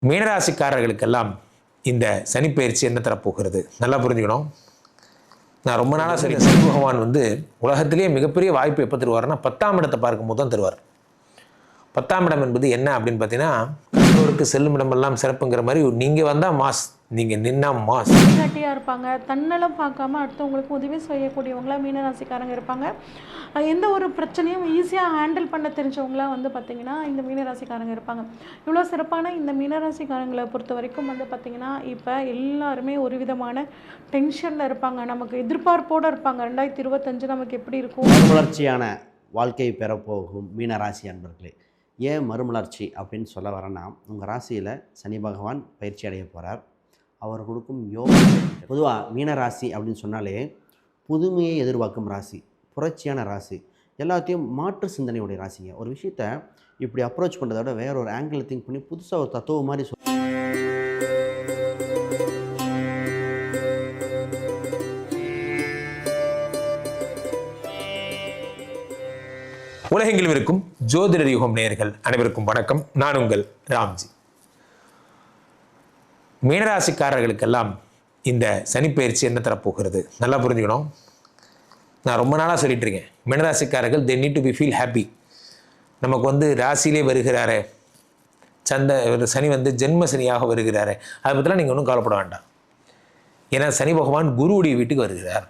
மீனராசிக்காரர்களுக்கெல்லாம் இந்த சனிப்பெயர்ச்சி என்ன தரப்போகிறது நல்லா புரிஞ்சுக்கணும். நான் ரொம்ப நாளாக சரி, சனி பகவான் உலகத்திலேயே மிகப்பெரிய வாய்ப்பு எப்போ தருவார்னா 10ஆம் இடத்தை பார்க்கும்போது தான் தருவார். 10ஆம் இடம் என்பது என்ன அப்படின்னு பார்த்தீங்கன்னா, கற்றோருக்கு செல்லும் இடமெல்லாம் சிறப்புங்கிற மாதிரி நீங்கள் வந்தால் மாஸ், நீங்கள் நின்னா மாஸ். கட்டியாக இருப்பாங்க, தன்னலம் பார்க்காம அடுத்தவங்களுக்கு உதவி செய்யக்கூடியவங்களாம் மீனராசிக்காரங்க இருப்பாங்க. எந்த ஒரு பிரச்சனையும் ஈஸியாக ஹேண்டில் பண்ண தெரிஞ்சவங்களாம் பார்த்திங்கன்னா இந்த மீனராசிக்காரங்க இருப்பாங்க. இவ்வளோ சிறப்பான இந்த மீனராசிக்காரங்களை பொறுத்த வரைக்கும் பார்த்திங்கன்னா இப்போ எல்லாருமே ஒரு விதமான டென்ஷனில் இருப்பாங்க. நமக்கு எதிர்பார்ப்போடு இருப்பாங்க. 2025 நமக்கு எப்படி இருக்கும், வளர்ச்சியான வாழ்க்கை பெறப்போகும் மீனராசி அன்பர்களே. ஏன் மறுமலர்ச்சி அப்படின்னு சொல்ல வரேன்னா, உங்கள் ராசியில் சனி பகவான் பயிற்சி அடைய போகிறார். அவர் கொடுக்கும் யோகம். பொதுவாக மீனராசி அப்படின்னு சொன்னாலே புதுமையை எதிர்பார்க்கும் ராசி, புரட்சியான ராசி, எல்லாத்தையும் மாற்று சிந்தனையுடைய ராசிங்க. ஒரு விஷயத்தை இப்படி அப்ரோச் பண்ணுறத விட வேற ஒரு ஆங்கிள் திங்க் பண்ணி புதுசாக ஒரு தத்துவம் மாதிரி உலகெங்கிலும் இருக்கும் ஜோதிடர் யுகம் நேயர்கள் அனைவருக்கும் வணக்கம். நான் உங்கள் ராம்ஜி. மீனராசிக்காரர்களுக்கெல்லாம் இந்த சனிப்பெயர்ச்சி என்ன தரப்போகிறது நல்லா புரிஞ்சுக்கணும். நான் ரொம்ப நாளாக சொல்லிட்டு இருக்கேன், மீனராசிக்காரர்கள் they need to be feel happy. நமக்கு ராசியிலே வருகிறாரே சனி ஜென்ம சனியாக வருகிறாரே, அதை பற்றிலாம் நீங்கள் ஒன்றும் கவலைப்பட வேண்டாம். ஏன்னா சனி பகவான் குருவுடைய வீட்டுக்கு வருகிறார்.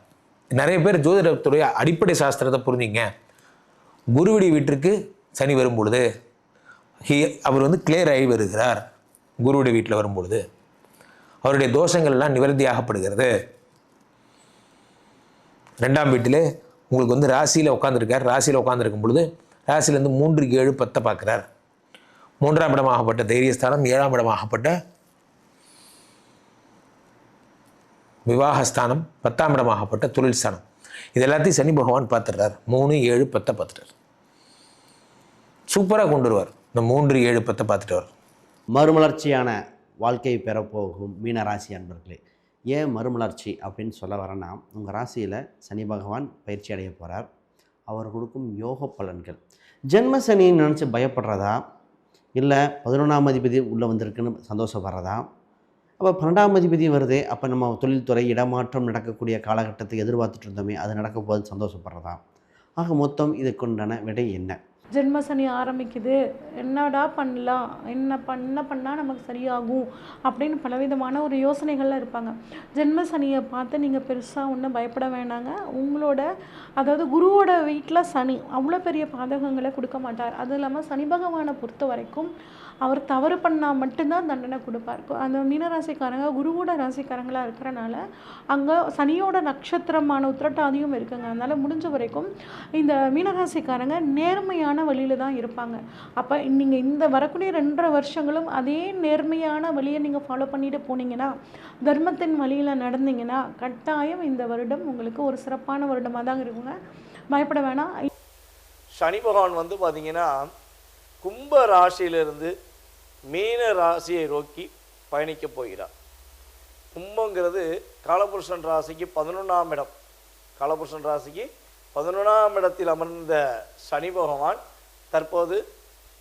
நிறைய பேர் ஜோதிடத்துடைய அடிப்படை சாஸ்திரத்தை புரிஞ்சிங்க. குருவுடைய வீட்டிற்கு சனி வரும்பொழுது அவர் கிளியர் ஆகி வருகிறார். குருவுடைய வீட்டில் வரும்பொழுது அவருடைய தோஷங்கள் எல்லாம் நிவர்த்தியாகப்படுகிறது. 2ஆம் வீட்டில் உங்களுக்கு ராசியில் உட்காந்துருக்கார். ராசியில் உட்காந்துருக்கும் பொழுது ராசியிலேருந்து 3, 7, 10 பார்க்குறார். 3ஆம் இடமாகப்பட்ட தைரியஸ்தானம், 7ஆம் இடமாகப்பட்ட விவாகஸ்தானம், 10ஆம் இடமாகப்பட்ட தொழில் ஸ்தானம், இது எல்லாத்தையும் சனி பகவான் பார்த்துடுறார். 3, 7, 10 பார்த்துட்டார். சூப்பராக கொண்டு வருவார். இந்த 3, 7, 10 பார்த்துட்டு வர மறுமலர்ச்சியான வாழ்க்கை பெறப்போகும் மீனராசி அன்பர்களே. ஏன் மறுமலர்ச்சி அப்படின்னு சொல்ல வரேன்னா, உங்கள் ராசியில் சனி பகவான் பயிற்சி அடைய போகிறார். அவர் கொடுக்கும் யோக பலன்கள். ஜென்ம சனின்னு நினச்சி பயப்படுறதா, இல்லை 11ஆம் அதிபதி உள்ளே வந்திருக்குன்னு சந்தோஷப்படுறதா, அப்போ 12ஆம் அதிபதி வருதே, அப்போ நம்ம தொழில்துறை இடமாற்றம் நடக்கக்கூடிய காலகட்டத்தை எதிர்பார்த்துட்டு இருந்தோமே, அது நடக்க போகுதுன்னு சந்தோஷப்படுறதா? ஆக மொத்தம் இதுக்குண்டான விடை என்ன? ஜென்மசனி ஆரம்பிக்குது, என்னடா பண்ணலாம், என்ன பண்ணால் நமக்கு சரியாகும் அப்படின்னு பலவிதமான ஒரு யோசனைகளில் இருப்பாங்க. ஜென்மசனியை பார்த்து நீங்கள் பெருசாக ஒன்றும் பயப்பட வேணாங்க. உங்களோட குருவோட வீட்டில் சனி அவ்வளோ பெரிய பாதகங்களை கொடுக்க மாட்டார். அதுவும் இல்லாமல் சனி பகவானை பொறுத்த வரைக்கும் அவர் தவறு பண்ணால் மட்டும்தான் தண்டனை கொடுப்பார். அந்த மீனராசிக்காரங்க குருவோட ராசிக்காரங்களாக இருக்கிறனால அங்கே சனியோட நட்சத்திரமான உத்திரட்டாதியும் இருக்குங்க. அதனால் முடிஞ்ச வரைக்கும் இந்த மீனராசிக்காரங்க நேர்மையான வழியில் தான் இருப்பாங்க. அப்போ நீங்கள் இந்த வரக்கூடிய 2.5 வருஷங்களும் அதே நேர்மையான வழியை நீங்கள் ஃபாலோ பண்ணிட்டு போனீங்கன்னா, தர்மத்தின் வழியில் நடந்தீங்கன்னா, கட்டாயம் இந்த வருடம் உங்களுக்கு ஒரு சிறப்பான வருடமாக தான் இருக்குங்க. பயப்பட வேணாம். சனி பகவான் பார்த்தீங்கன்னா கும்ப ராசியிலிருந்து மீன ராசியை நோக்கி பயணிக்க போகிறார். கும்பங்கிறது காலபுருஷன் ராசிக்கு 11ஆம் இடம். காலபுருஷன் ராசிக்கு 11ஆம் இடத்தில் அமர்ந்த சனி பகவான் தற்போது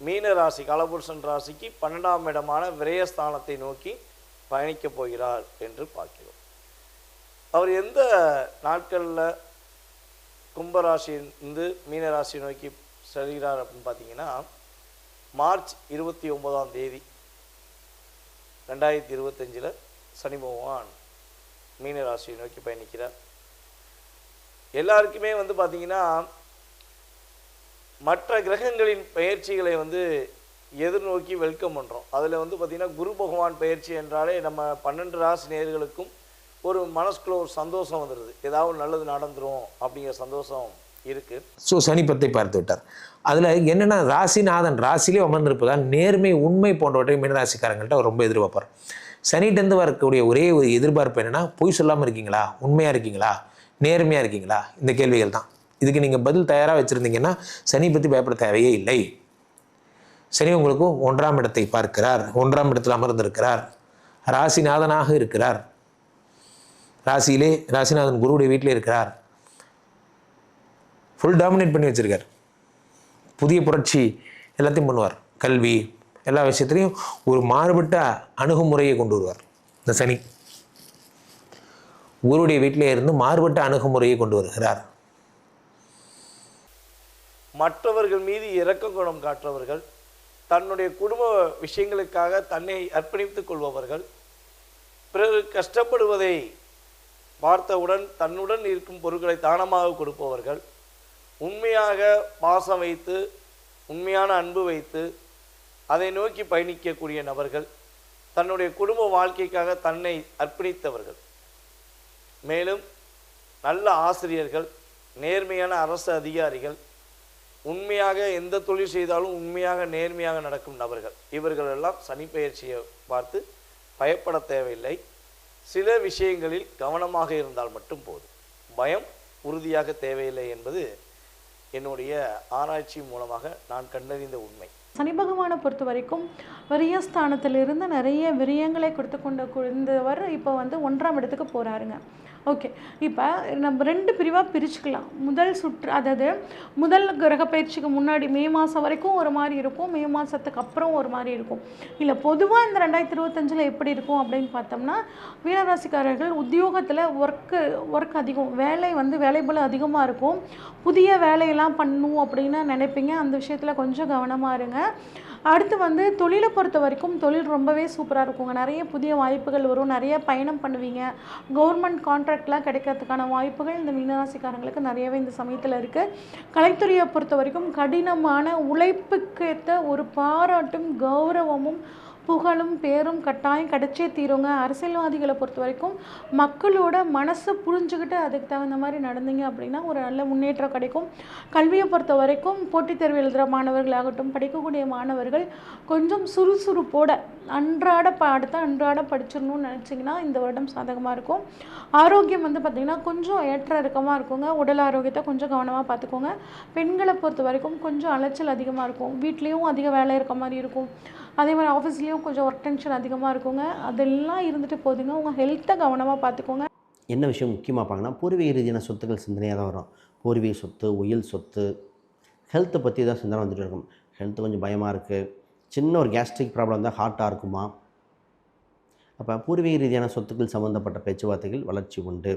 மீன ராசி காலபுருஷன் ராசிக்கு 12ஆம் இடமான விரயஸ்தானத்தை நோக்கி பயணிக்க போகிறார் என்று பார்க்கிறோம். அவர் எந்த நாட்களில் கும்பராசியிலிருந்து மீனராசியை நோக்கி செல்கிறார் அப்படின்னு பார்த்தீங்கன்னா, மார்ச் 29ஆம் தேதி 2025 சனி பகவான் மீனராசியை நோக்கி பயணிக்கிறார். எல்லாருக்குமே பார்த்தீங்கன்னா மற்ற கிரகங்களின் பயிற்சிகளை எதிர்நோக்கி வெல்கம் பண்ணுறோம். அதில் பார்த்திங்கன்னா குரு பகவான் பயிற்சி என்றாலே நம்ம 12 ராசி நேயர்களுக்கும் ஒரு மனசுக்குள்ள ஒரு சந்தோஷம் வந்துடுது. ஏதாவது நல்லது நடந்துரும் அப்படிங்கிற சந்தோஷம் இருக்குது. ஸோ சனி 10ஐ பார்த்து விட்டார். அதில் என்னென்னா, ராசிநாதன் ராசியிலே அமர்ந்திருப்பதால் நேர்மை, உண்மை போன்றவற்றை மீனராசிக்காரங்கள்ட்ட அவர் ரொம்ப எதிர்பார்ப்பார். சனிகிட்டேருந்து வரக்கூடிய ஒரே ஒரு எதிர்பார்ப்பு என்னென்னா, பொய் சொல்லாமல் இருக்கீங்களா, உண்மையாக இருக்கீங்களா, நேர்மையாக இருக்கீங்களா, இந்த கேள்விகள் தான். இதுக்கு நீங்கள் பதில் தயாராக வச்சுருந்தீங்கன்னா சனி பற்றி பயப்பட தேவையே இல்லை. சனி உங்களுக்கு 1ஆம் இடத்தை பார்க்கிறார். 1ஆம் இடத்தில் அமர்ந்திருக்கிறார். ராசிநாதனாக இருக்கிறார். ராசியிலே ராசிநாதன் குருவுடைய வீட்டிலே இருக்கிறார். ஃபுல் டாமினேட் பண்ணி வச்சுருக்கார். புதிய புரட்சி எல்லாத்தையும் பண்ணுவார். கல்வி எல்லா விஷயத்துலையும் ஒரு மாறுபட்ட அணுகுமுறையை கொண்டு வருவார் இந்த சனி. குருவுடைய வீட்டிலே இருந்து மாறுபட்ட அணுகுமுறையை கொண்டு வருகிறார். மற்றவர்கள் மீது இரக்க குணம் காட்டுறவர்கள், தன்னுடைய குடும்ப விஷயங்களுக்காக தன்னை அர்ப்பணித்துக் கொள்பவர்கள், பிறர் கஷ்டப்படுவதை பார்த்தவுடன் தன்னுடன் இருக்கும் பொருட்களை தானமாக கொடுப்பவர்கள், உண்மையாக பாசம் வைத்து உண்மையான அன்பு வைத்து அதை நோக்கி பயணிக்கக்கூடிய நபர்கள், தன்னுடைய குடும்ப வாழ்க்கைக்காக தன்னை அர்ப்பணித்தவர்கள், மேலும் நல்ல ஆசிரியர்கள், நேர்மையான அரசு அதிகாரிகள், உண்மையாக எந்த தொழில் செய்தாலும் உண்மையாக நேர்மையாக நடக்கும் நபர்கள், இவர்கள் எல்லாம் சனி பெயர்ச்சியை பார்த்து பயப்பட தேவையில்லை. சில விஷயங்களில் கவனமாக இருந்தால் மட்டும் போதும். பயம் உறுதியாக தேவையில்லை என்பது என்னுடைய ஆராய்ச்சி மூலமாக நான் கண்டறிந்த உண்மை. சனி பகவானை பொறுத்த வரைக்கும் விரயஸ்தானத்திலிருந்து நிறைய விரயங்களை கொடுத்து கொண்டு இருந்தவர் இப்போ வந்து 1ஆம் இடத்துக்கு போகிறாருங்க. ஓகே, இப்போ நம்ம 2 பிரிவாக பிரிச்சுக்கலாம். முதல் சுற்று, அதாவது முதல் கிரக பயிற்சிக்கு முன்னாடி மே மாதம் வரைக்கும் ஒரு மாதிரி இருக்கும், மே மாதத்துக்கு அப்புறம் ஒரு மாதிரி இருக்கும். இல்லை பொதுவாக இந்த 2025 எப்படி இருக்கும் அப்படின்னு பார்த்தோம்னா, மீனராசிக்காரர்கள் உத்தியோகத்தில் ஒர்க் அதிகம், வேலைபளு அதிகமாக இருக்கும். புதிய வேலையெல்லாம் பண்ணணும் அப்படின்னு நினைப்பீங்க, அந்த விஷயத்தில் கொஞ்சம் கவனமாக இருங்க. அடுத்து வந்து தொழிலை பொறுத்த வரைக்கும் தொழில் ரொம்பவே சூப்பராக இருக்குங்க. நிறைய புதிய வாய்ப்புகள் வரும், நிறைய பயணம் பண்ணுவீங்க. கவர்மெண்ட் கான்ட்ராக்ட்லாம் கிடைக்கிறதுக்கான வாய்ப்புகள் இந்த மீனராசிக்காரங்களுக்கு நிறையவே இந்த சமயத்தில் இருக்குது. கலைத்துறையை பொறுத்த வரைக்கும் கடினமான உழைப்புக்கேற்ற ஒரு பாராட்டும் கௌரவமும் புகழும் பேரும் கட்டாயம் கிடைச்சே தீருங்க. அரசியல்வாதிகளை பொறுத்த வரைக்கும் மக்களோட மனசை புரிஞ்சுக்கிட்டு அதுக்கு தகுந்த மாதிரி நடந்தீங்க அப்படின்னா ஒரு நல்ல முன்னேற்றம் கிடைக்கும். கல்வியை பொறுத்த வரைக்கும் போட்டித் தேர்வு எழுதுகிற மாணவர்களாகட்டும், படிக்கக்கூடிய மாணவர்கள் கொஞ்சம் சுறுசுறுப்போட அன்றாட பாடத்தை அன்றாட படிச்சிடணும்னு நினச்சிங்கன்னா இந்த வருடம் சாதகமாக இருக்கும். ஆரோக்கியம் வந்து பார்த்திங்கன்னா கொஞ்சம் ஏற்ற இறக்கமாக இருக்குங்க. உடல் ஆரோக்கியத்தை கொஞ்சம் கவனமாக பார்த்துக்கோங்க. பெண்களை பொறுத்த வரைக்கும் கொஞ்சம் அலைச்சல் அதிகமாக இருக்கும், வீட்லேயும் அதிக வேலை இருக்க மாதிரி இருக்கும், அதே மாதிரி ஆஃபீஸ்லேயும் கொஞ்சம் ஒர்க் டென்ஷன் அதிகமாக இருக்குங்க. அதெல்லாம் இருந்துட்டு போதுங்க. உங்கள் ஹெல்த்தை கவனமாக பார்த்துக்கோங்க. என்ன விஷயம் முக்கியமாக பார்க்கணும், பூர்வீக ரீதியான சொத்துக்கள் சிந்தனையாக தான் வரும். பூர்வீக சொத்து, உயில் சொத்து, ஹெல்த்தை பற்றி தான் சிந்தனை வந்துட்டு இருக்கும். ஹெல்த்து கொஞ்சம் பயமாக இருக்குது, சின்ன ஒரு கேஸ்ட்ரிக் ப்ராப்ளம் தான் ஹார்ட்டாக இருக்குமா. அப்போ பூர்வீக ரீதியான சொத்துக்கள் சம்மந்தப்பட்ட பேச்சுவார்த்தைகள் வளர்ச்சி உண்டு.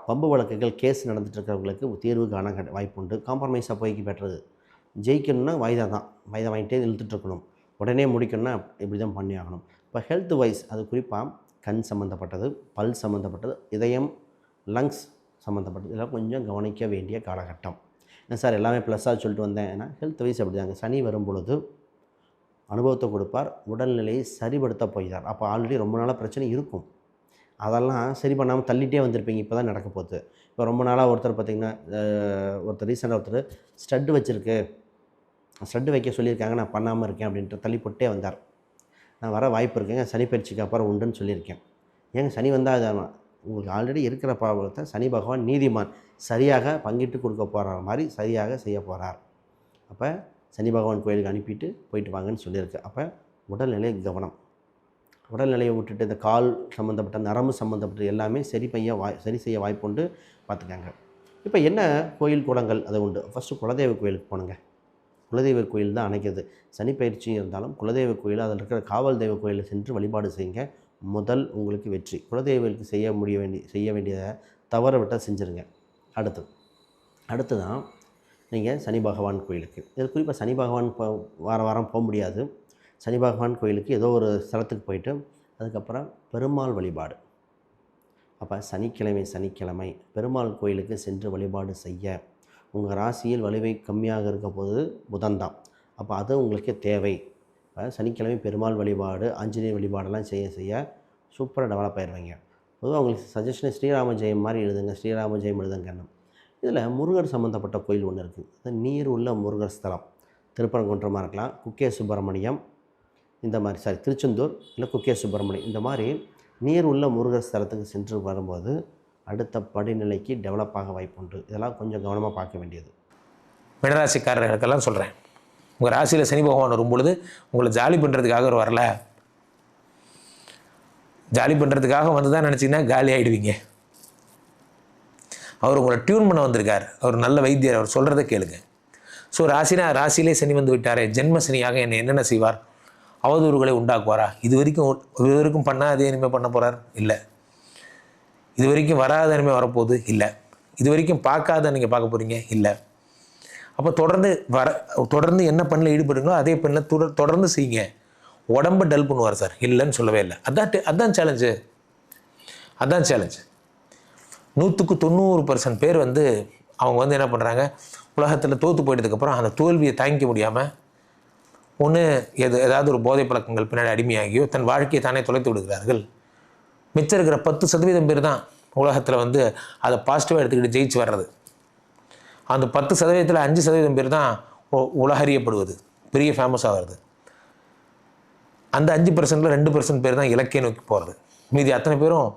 வம்பு வழக்குகள் கேஸ் நடந்துட்டு இருக்கிறவங்களுக்கு தீர்வு காண வாய்ப்பு உண்டு. காம்ப்ரமைஸாக போய்க்கு பெற்றது. ஜெயிக்கணும்னா வாய்தா வாங்கிட்டே இழுத்துட்ருக்கணும், உடனே முடிக்கணும்னா இப்படி தான் பண்ணி ஆகணும். இப்போ ஹெல்த் வைஸ் அது குறிப்பாக கண் சம்மந்தப்பட்டது, பல் சம்மந்தப்பட்டது, இதயம், லங்ஸ் சம்மந்தப்பட்டது, இதெல்லாம் கொஞ்சம் கவனிக்க வேண்டிய காலகட்டம். என்ன சார் எல்லாமே ப்ளஸ்ஸாக சொல்லிட்டு வந்தேன். ஏன்னா ஹெல்த் வைஸ் அப்படி தாங்க. சனி வரும் பொழுது அனுபவத்தை கொடுப்பார், உடல்நிலையை சரிபடுத்த போகிறார். அப்போ ஆல்ரெடி ரொம்ப நாளாக பிரச்சனை இருக்கும், அதெல்லாம் சரி பண்ணாமல் தள்ளிகிட்டே வந்திருப்பீங்க. இப்போ தான் நடக்க போகுது. இப்போ ரொம்ப நாளாக ஒருத்தர் பார்த்திங்கன்னா, ரீசெண்டாக ஒருத்தர் ஸ்டட்டு வச்சுருக்கு, ஸ்டட்டு வைக்க சொல்லியிருக்காங்க, நான் பண்ணாமல் இருக்கேன் அப்படின்ட்டு தள்ளி போட்டே வந்தார். நான் வர வாய்ப்பு இருக்குங்க, சனி பயிற்சிக்கு அப்புறம் உண்டுன்னு சொல்லியிருக்கேன். ஏங்க சனி வந்தால் அது உங்களுக்கு ஆல்ரெடி இருக்கிற ப்ராப்ளத்தை சனி பகவான் நீதிமான் சரியாக பங்கிட்டு கொடுக்க போகிற மாதிரி சரியாக செய்ய போகிறார். அப்போ சனி பகவான் கோயிலுக்கு அனுப்பிட்டு போயிட்டு வாங்கன்னு சொல்லியிருக்கு. அப்போ உடல்நிலை கவனம், உடல்நிலையை விட்டுட்டு இந்த கால் சம்மந்தப்பட்ட நரம்பு சம்மந்தப்பட்ட எல்லாமே சரி செய்ய வாய்ப்பு உண்டு, பார்த்துக்காங்க. இப்போ என்ன கோயில் குளங்கள் அது உண்டு. ஃபஸ்ட்டு குலதெய்வ கோயிலுக்கு போனுங்க. குலதெய்வ கோயில் தான் அணைக்கிறது. சனி பயிற்சி இருந்தாலும் குலதெய்வ கோயில், அதில் இருக்கிற காவல் தெய்வ கோயிலில் சென்று வழிபாடு செய்யுங்க. முதல் உங்களுக்கு வெற்றி. குலதெய்வங்களுக்கு செய்ய வேண்டியதை தவற விட்டால் செஞ்சுருங்க. அடுத்து தான் நீங்கள் சனி பகவான் கோயிலுக்கு. இதில் குறிப்பாக சனி பகவான் வாரம் போக முடியாது. சனி பகவான் கோயிலுக்கு ஏதோ ஒரு ஸ்தலத்துக்கு போயிட்டு அதுக்கப்புறம் பெருமாள் வழிபாடு. அப்போ சனிக்கிழமை பெருமாள் கோயிலுக்கு சென்று வழிபாடு செய்ய. உங்கள் ராசியில் வலிமை கம்மியாக இருக்க போது புதன்தான். அப்போ அது உங்களுக்கு தேவை. இப்போ சனிக்கிழமை பெருமாள் வழிபாடு, ஆஞ்சநேயர் வழிபாடெல்லாம் செய்ய சூப்பராக டெவலப் ஆயிடுவீங்க. பொதுவாக உங்களுக்கு சஜஷன் ஸ்ரீராம ஜெயம் மாதிரி எழுதுங்க, ஸ்ரீராம ஜெயம் எழுதுங்கன்னு. இதில் முருகர் சம்மந்தப்பட்ட கோயில் ஒன்று இருக்குது. அது நீர் உள்ள முருகர் ஸ்தலம். திருப்பரங்குன்றமாக இருக்கலாம், குக்கே சுப்பிரமணியம் இந்த மாதிரி, திருச்செந்தூர் இல்லை குக்கே சுப்பிரமணியம், இந்த மாதிரி நீர் உள்ள முருகர் ஸ்தலத்துக்கு சென்று வரும்போது அடுத்த படிநிலைக்கு டெவலப் ஆக வாய்ப்பு உண்டு. இதெல்லாம் கொஞ்சம் கவனமாக பார்க்க வேண்டியது. மீனராசிக்காரர்களுக்கெல்லாம் சொல்கிறேன், உங்கள் ராசியில் சனி பகவான் வரும் பொழுது உங்களை ஜாலி பண்ணுறதுக்காக அவர் வரல. ஜாலி பண்ணுறதுக்காக வந்து தான் நினச்சிங்கன்னா காலி ஆகிடுவீங்க. அவர் உங்களை டியூன் பண்ண வந்திருக்கார். அவர் நல்ல வைத்தியர், அவர் சொல்கிறத கேளுங்க. ஸோ ராசியிலே சனி வந்து விட்டாரே, ஜென்ம சனியாக என்னை என்னென்ன செய்வார், அவதூறுகளை உண்டாக்குவாரா? இது வரைக்கும் பண்ணாதே இனிமேல் பண்ண போகிறார்? இல்லை. இது வரைக்கும் வராத இனிமேல் வரப்போகுது? இல்லை. இது வரைக்கும் பார்க்காத நீங்கள் பார்க்க போகிறீங்க? இல்லை. அப்போ தொடர்ந்து என்ன பண்ணல ஈடுபடுங்களோ அதே பண்ணல தொடர்ந்து செய்யுங்க. உடம்பை டல் பண்ணுவார் சார், இல்லைன்னு சொல்லவே இல்லை. அதான் சேலஞ்சு. 100% பேர் அவங்க என்ன பண்ணுறாங்க, உலகத்தில் தோற்று போயிட்டதுக்கப்புறம் அந்த தோல்வியை தாங்கிக்க முடியாமல் ஒன்று ஏதாவது ஒரு போதை பழக்கங்கள் பின்னாடி அடிமையாகியோ தன் வாழ்க்கையை தானே தொலைத்து விடுகிறார்கள். மிச்சம் இருக்கிற 10% பேர் தான் உலகத்தில் அதை பாசிட்டிவாக எடுத்துக்கிட்டு ஜெயிச்சு வர்றது. அந்த 10%ல் 5% பேர் தான் உலகறியப்படுவது, பெரிய ஃபேமஸ் ஆகிறது. அந்த 5%ல் 2% பேர் தான் இலக்கிய நோக்கி போகிறது. மீதி அத்தனை பேரும்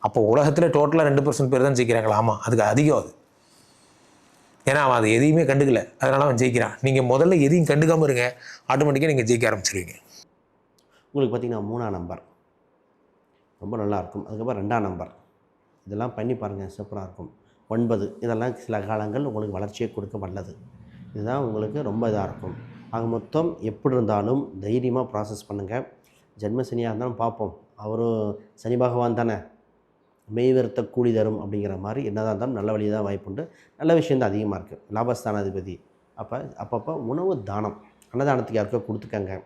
அப்போ உலகத்தில் டோட்டலாக 2% பேர் தான் ஜெயிக்கிறாங்களா? ஆமாம், அதுக்கு அதிகம் அது. ஏன்னா அவன் அதை எதையுமே கண்டுக்கல, அதனால அவன் ஜெயிக்கிறான். நீங்கள் முதல்ல எதையும் கண்டுக்காமல் இருங்க, ஆட்டோமேட்டிக்காக நீங்கள் ஜெயிக்க ஆரம்பிச்சிருவீங்க. உங்களுக்கு பார்த்திங்கன்னா 3ஆம் நம்பர் ரொம்ப நல்லாயிருக்கும். அதுக்கப்புறம் 2ஆம் நம்பர் இதெல்லாம் பண்ணி பாருங்கள், சூப்பராக இருக்கும். 9 இதெல்லாம் சில காலங்கள் உங்களுக்கு வளர்ச்சியை கொடுக்க வல்லது. இதுதான் உங்களுக்கு ரொம்ப இதாக இருக்கும். ஆக மொத்தம் எப்படி இருந்தாலும் தைரியமாக ப்ராசஸ் பண்ணுங்கள். ஜென்மசனியாக இருந்தாலும் பார்ப்போம், அவரும் சனி பகவான் தானே, மெய்வருத்த கூலி தரும் அப்படிங்கிற மாதிரி என்னதான் இருந்தாலும் நல்ல வழி தான் வாய்ப்புண்டு. நல்ல விஷயந்தான் அதிகமாக இருக்குது. லாபஸ்தானாதிபதி அப்பப்போ உணவு தானம், அன்னதானத்துக்கு யாருக்கோ கொடுத்துக்கங்க.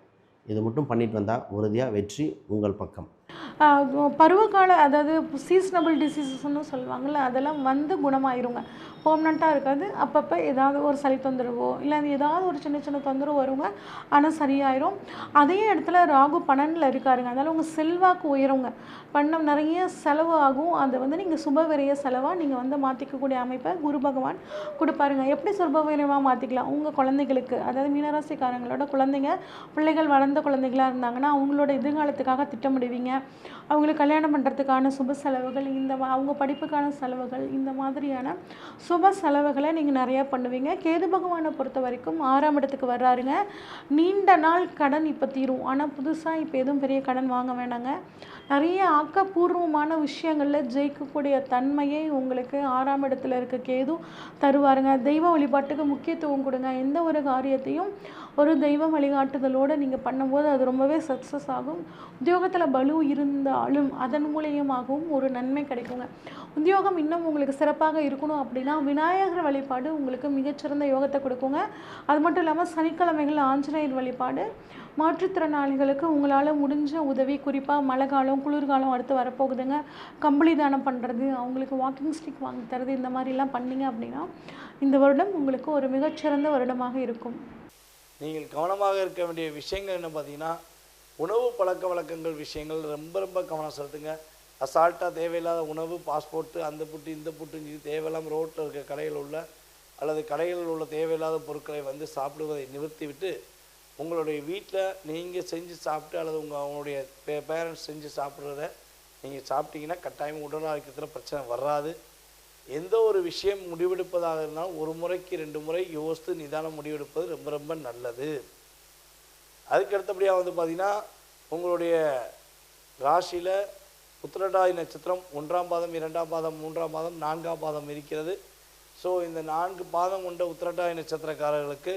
இது மட்டும் பண்ணிட்டு வந்தால் உறுதியாக வெற்றி உங்கள் பக்கம். பருவகால அதாவது சீசனபிள் டிசீசஸ்ன்னு சொல்லுவாங்கள்ல, அதெல்லாம் குணமாயிருங்க, பெர்மனண்ட்டாக இருக்காது. அப்பப்போ ஏதாவது ஒரு சளி தொந்தரவோ இல்லை ஏதாவது ஒரு சின்ன சின்ன தொந்தரவு வருங்க, ஆனால் சரியாயிரும். அதே இடத்துல ராகு 12ல் இருக்காருங்க, அதனால் உங்கள் செல்வாக்கு உயருங்க. நிறைய செலவு ஆகும். அதை நீங்கள் சுபவிரய செலவாக நீங்கள் மாற்றிக்கக்கூடிய அமைப்பை குரு பகவான் கொடுப்பாருங்க. எப்படி சுபவிரயமாக மாற்றிக்கலாம்? உங்கள் குழந்தைகளுக்கு, அதாவது மீனராசிக்காரங்களோட பிள்ளைகள் வளர்ந்த குழந்தைகளாக இருந்தாங்கன்னா அவங்களோட எதிர்காலத்துக்காக திட்டமிடுவீங்க. அவங்களுக்கு கல்யாணம் பண்ணுறதுக்கான சுப செலவுகள், அவங்க படிப்புக்கான செலவுகள், இந்த மாதிரியான சுப செலவுகளை நீங்கள் நிறையா பண்ணுவீங்க. கேது பகவானை பொறுத்த வரைக்கும் 6ஆம் இடத்துக்கு வர்றாருங்க. நீண்ட நாள் கடன் இப்போ தீரும், ஆனால் புதுசாக இப்போ எதுவும் பெரிய கடன் வாங்க வேணாங்க. நிறைய ஆக்கப்பூர்வமான விஷயங்களில் ஜெயிக்கக்கூடிய தன்மையை உங்களுக்கு 6ஆம் இடத்துல இருக்க கேது தருவாருங்க. தெய்வ வழிபாட்டுக்கு முக்கியத்துவம் கொடுங்க. எந்த ஒரு காரியத்தையும் ஒரு தெய்வ வழிகாட்டுதலோடு நீங்கள் பண்ணும்போது அது ரொம்பவே சக்ஸஸ் ஆகும். உத்தியோகத்தில் பலு இருந்தாலும் அதன் மூலியமாகவும் ஒரு நன்மை கிடைக்குங்க. உத்தியோகம் இன்னும் உங்களுக்கு சிறப்பாக இருக்கணும் அப்படின்னா விநாயகர் வழிபாடு உங்களுக்கு மிகச்சிறந்த யோகத்தை கொடுக்குங்க. அது மட்டும் இல்லாமல் சனிக்கிழமைகள் ஆஞ்சநேயர் வழிபாடு, மாற்றுத்திறனாளிகளுக்கு உங்களால் முடிஞ்ச உதவி, குறிப்பாக மழை காலம் குளிர்காலம் அடுத்து வரப்போகுதுங்க, கம்பளி தானம் பண்ணுறது, அவங்களுக்கு வாக்கிங் ஸ்டிக் வாங்கி தரது, இந்த மாதிரிலாம் பண்ணிங்க அப்படின்னா இந்த வருடம் உங்களுக்கு ஒரு மிகச்சிறந்த வருடமாக இருக்கும். நீங்கள் கவனமாக இருக்க வேண்டிய விஷயங்கள் என்ன பார்த்தீங்கன்னா, உணவு பழக்க வழக்கங்கள் விஷயங்கள் ரொம்ப ரொம்ப கவனம் செலுத்துங்க. அசால்ட்டாக தேவையில்லாத உணவு, பாஸ்போர்ட்டு, அந்த புட்டு இந்த புட்டுன்னு தேவையில்லாமல் ரோட்டில் இருக்க கடையில் உள்ள அல்லது கடைகளில் உள்ள தேவையில்லாத பொருட்களை சாப்பிடுவதை நிறுத்திவிட்டு உங்களுடைய வீட்டில் நீங்கள் செஞ்சு சாப்பிட்டு அல்லது அவங்களுடைய பேரண்ட்ஸ் செஞ்சு சாப்பிட்றத நீங்கள் சாப்பிட்டீங்கன்னா கட்டாயம் உடல் ஆரோக்கியத்தில் பிரச்சனை வராது. எந்த ஒரு விஷயம் முடிவெடுப்பதாக இருந்தாலும் 1 முறைக்கு 2 முறை யோசித்து நிதானம் முடிவெடுப்பது ரொம்ப ரொம்ப நல்லது. அதுக்கு அடுத்தபடியாக பார்த்திங்கன்னா உங்களுடைய ராசியில் உத்திரட்டாதி நட்சத்திரம் 1ஆம் பாதம், 2ஆம் பாதம், 3ஆம் பாதம், 4ஆம் பாதம் இருக்கிறது. ஸோ இந்த 4 பாதம் கொண்ட உத்திரட்டாதி நட்சத்திரக்காரர்களுக்கு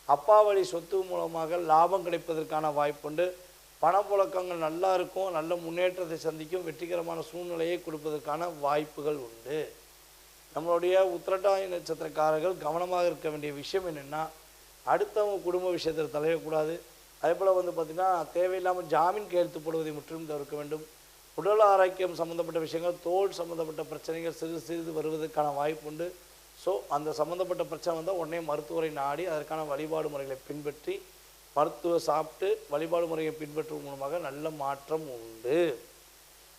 அப்பா வழி சொத்து மூலமாக லாபம் கிடைப்பதற்கான வாய்ப்புண்டு. பணப்புழக்கங்கள் நல்லா இருக்கும், நல்ல முன்னேற்றத்தை சந்திக்கும், வெற்றிகரமான சூழ்நிலையை கொடுப்பதற்கான வாய்ப்புகள் உண்டு. நம்மளுடைய உத்திரட்டாதி நட்சத்திரக்காரர்கள் கவனமாக இருக்க வேண்டிய விஷயம் என்னென்னா, அடுத்தவங்க குடும்ப விஷயத்தில் தலையிடக்கூடாது. அதே போல் பார்த்திங்கன்னா தேவையில்லாமல் ஜாமீன் கையெழுத்து போடுவதை முற்றிலும் தவிர்க்க வேண்டும். உடல் ஆரோக்கியம் சம்மந்தப்பட்ட விஷயங்கள், தோல் சம்மந்தப்பட்ட பிரச்சனைகள் சிறிது வருவதற்கான வாய்ப்பு உண்டு. ஸோ அந்த சம்மந்தப்பட்ட பிரச்சனை வந்தால் உடனே மருத்துவரை நாடி அதற்கான வழிபாடு முறைகளை பின்பற்றி மருத்துவம் சாப்பிட்டு வழிபாடு முறையை பின்பற்றுவதன் மூலமாக நல்ல மாற்றம் உண்டு.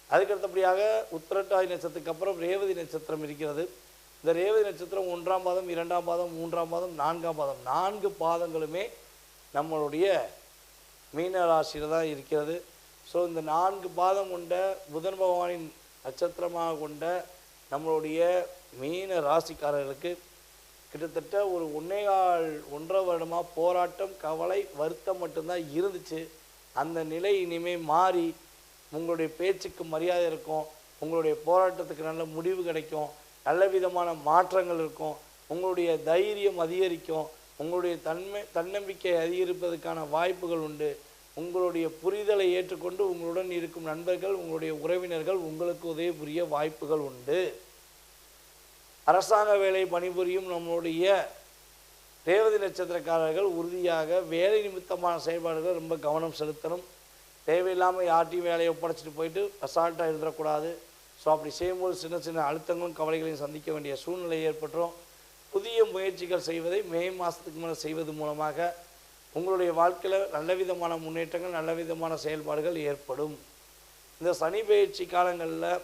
அதுக்கடுத்தபடியாக உத்திரட்டாதி நட்சத்திரத்துக்கு அப்புறம் ரேவதி நட்சத்திரம் இருக்கிறது. இந்த ரேவதி நட்சத்திரம் 1ஆம் பாதம், 2ஆம் பாதம், 3ஆம் பாதம், 4ஆம் பாதம், 4 பாதங்களுமே நம்மளுடைய மீன ராசியில் தான் இருக்கிறது. ஸோ இந்த 4 பாதம் கொண்ட புதன் பகவானின் நட்சத்திரமாக கொண்ட நம்மளுடைய மீன ராசிக்காரர்களுக்கு கிட்டத்தட்ட ஒரு 1.5 வருடமாக போராட்டம், கவலை, வருத்தம் மட்டும்தான் இருந்துச்சு. அந்த நிலை இனிமேல் மாறி உங்களுடைய பேச்சுக்கு மரியாதை இருக்கும், உங்களுடைய போராட்டத்துக்கு நல்ல முடிவு கிடைக்கும், நல்ல விதமான மாற்றங்கள் இருக்கும், உங்களுடைய தைரியம் அதிகரிக்கும், உங்களுடைய தன்னம்பிக்கை அதிகரிப்பதற்கான வாய்ப்புகள் உண்டு. உங்களுடைய புரிதலை ஏற்றுக்கொண்டு உங்களுடன் இருக்கும் நண்பர்கள், உங்களுடைய உறவினர்கள் உங்களுக்கு உதவி புரிய வாய்ப்புகள் உண்டு. அரசாங்க வேலை பணிபுரியும் நம்மளுடைய ரேவதி நட்சத்திரக்காரர்கள் உறுதியாக வேலை நிமித்தமான செயல்பாடுகள் ரொம்ப கவனம் செலுத்தணும். தேவையில்லாமல் யார்ட்டையும் வேலையை ஒப்படைச்சிட்டு போயிட்டு அசால்ட்டாக எழுதக்கூடாது. ஸோ அப்படி செய்யும்போது சின்ன சின்ன அழுத்தங்களும் கவலைகளையும் சந்திக்க வேண்டிய சூழ்நிலை ஏற்பட்டுரும். புதிய முயற்சிகள் செய்வதை மே மாதத்துக்கு மேலே செய்வது மூலமாக உங்களுடைய வாழ்க்கையில் நல்ல விதமான முன்னேற்றங்கள், நல்ல விதமான செயல்பாடுகள் ஏற்படும். இந்த சனி பயிற்சி காலங்களில்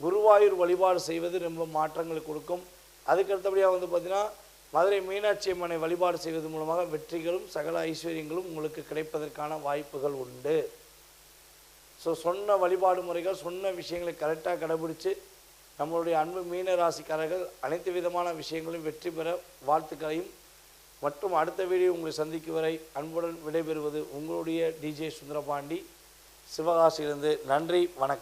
குருவாயூர் வழிபாடு செய்வது ரொம்ப மாற்றங்களை கொடுக்கும். அதுக்கடுத்தபடியாக வந்து பார்த்திங்கன்னா மதுரை மீனாட்சி அம்மனை வழிபாடு செய்வது மூலமாக வெற்றிகளும் சகல ஐஸ்வர்யங்களும் உங்களுக்கு கிடைப்பதற்கான வாய்ப்புகள் உண்டு. ஸோ சொன்ன வழிபாடு முறைகள், சொன்ன விஷயங்களை கரெக்டாக கடைபிடித்து நம்மளுடைய அன்பு மீன ராசிக்காரர்கள் அனைத்து விதமான விஷயங்களையும் வெற்றி பெற வாழ்த்துக்களையும் மற்றும் அடுத்த வீடியோ உங்களை சந்திக்கும் வரை அன்புடன் விடைபெறுவது உங்களுடைய டிஜே சுந்தரபாண்டி, சிவகாசியிலிருந்து. நன்றி, வணக்கம்.